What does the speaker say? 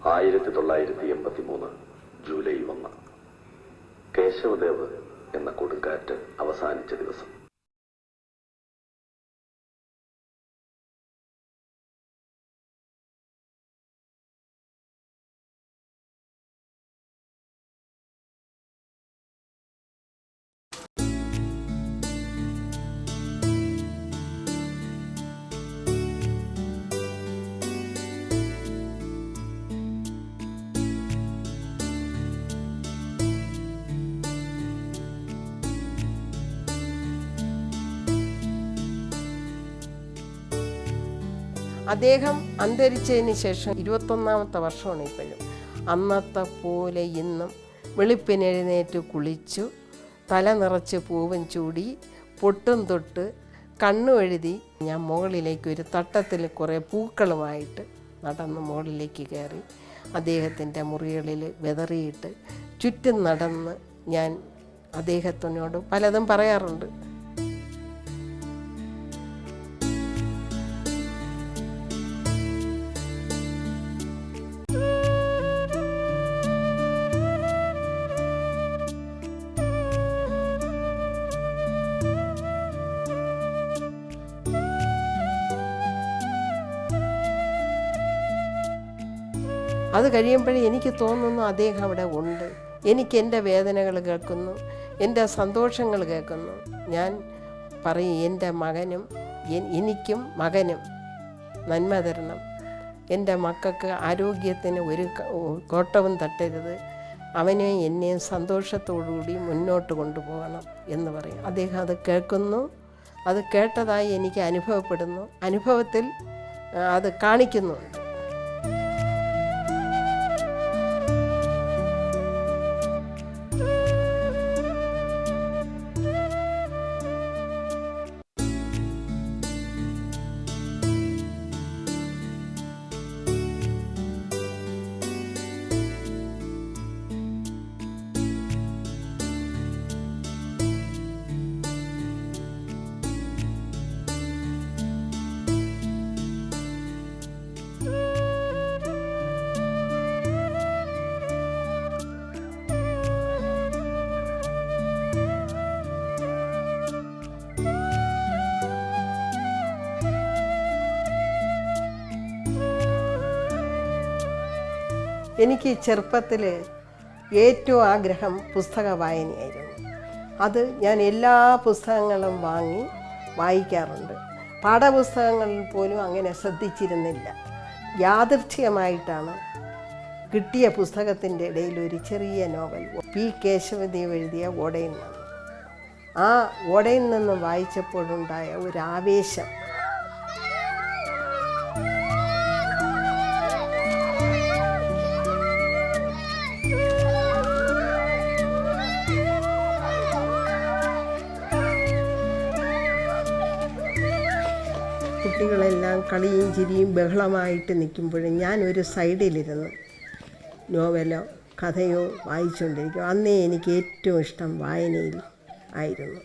1983 July 1 Kesavadev എന്ന കൊടുങ്കാറ്റ് അവസാനിച്ച ദിവസം. അദ്ദേഹം അന്തരിച്ചതിന് ശേഷം 21ാമത്തെ വർഷമാണ് ഇപ്പോഴും. അന്നത്തെ പോലെ ഇന്നും വെളുപ്പിനെഴുന്നേറ്റ് കുളിച്ചു, തല നിറച്ച് പൂവും ചൂടി, പൊട്ടും തൊട്ട്, കണ്ണു എഴുതി ഞാൻ മുകളിലേക്ക് ഒരു തട്ടത്തിൽ കുറേ പൂക്കളുമായിട്ട് നടന്ന് മുകളിലേക്ക് കയറി അദ്ദേഹത്തിൻ്റെ മുറികളിൽ വെതറിയിട്ട് ചുറ്റും നടന്ന് ഞാൻ അദ്ദേഹത്തിനോട് പലതും പറയാറുണ്ട്. അത് കഴിയുമ്പോഴേ എനിക്ക് തോന്നുന്നു അദ്ദേഹം അവിടെ ഉണ്ട്. എനിക്ക് എൻ്റെ വേദനകൾ കേൾക്കുന്നു, എൻ്റെ സന്തോഷങ്ങൾ കേൾക്കുന്നു. ഞാൻ പറയും, എൻ്റെ മകനും എനിക്കും മകനും നന്മ തരണം, എൻ്റെ മക്കൾക്ക് ആരോഗ്യത്തിന് ഒരു കോട്ടവും തട്ടരുത്, അവനെയും എന്നെയും സന്തോഷത്തോടുകൂടി മുന്നോട്ട് കൊണ്ടുപോകണം എന്ന് പറയും. അദ്ദേഹം അത് കേൾക്കുന്നു, അത് കേട്ടതായി എനിക്ക് അനുഭവപ്പെടുന്നു, അനുഭവത്തിൽ അത് കാണിക്കുന്നുണ്ട്. എനിക്ക് ചെറുപ്പത്തിൽ ഏറ്റവും ആഗ്രഹം പുസ്തക വായനയായിരുന്നു. അത് ഞാൻ എല്ലാ പുസ്തകങ്ങളും വാങ്ങി വായിക്കാറുണ്ട്. പാഠപുസ്തകങ്ങളിൽ പോലും അങ്ങനെ ശ്രദ്ധിച്ചിരുന്നില്ല. യാദൃച്ഛികമായിട്ടാണ് കിട്ടിയ പുസ്തകത്തിൻ്റെ ഇടയിൽ ഒരു ചെറിയ നോവൽ, പി കേശവദേവ് എഴുതിയ ഓടയിൽ നിന്ന്. ആ ഓടയിൽ നിന്ന് വായിച്ചപ്പോഴുണ്ടായ ഒരു ആവേശം, കുട്ടികളെല്ലാം കളിയും ചിരിയും ബഹളമായിട്ട് നിൽക്കുമ്പോഴും ഞാൻ ഒരു സൈഡിലിരുന്ന് നോവലോ കഥയോ വായിച്ചുകൊണ്ടിരിക്കും. അന്നേ എനിക്ക് ഏറ്റവും ഇഷ്ടം വായനയിൽ ആയിരുന്നു.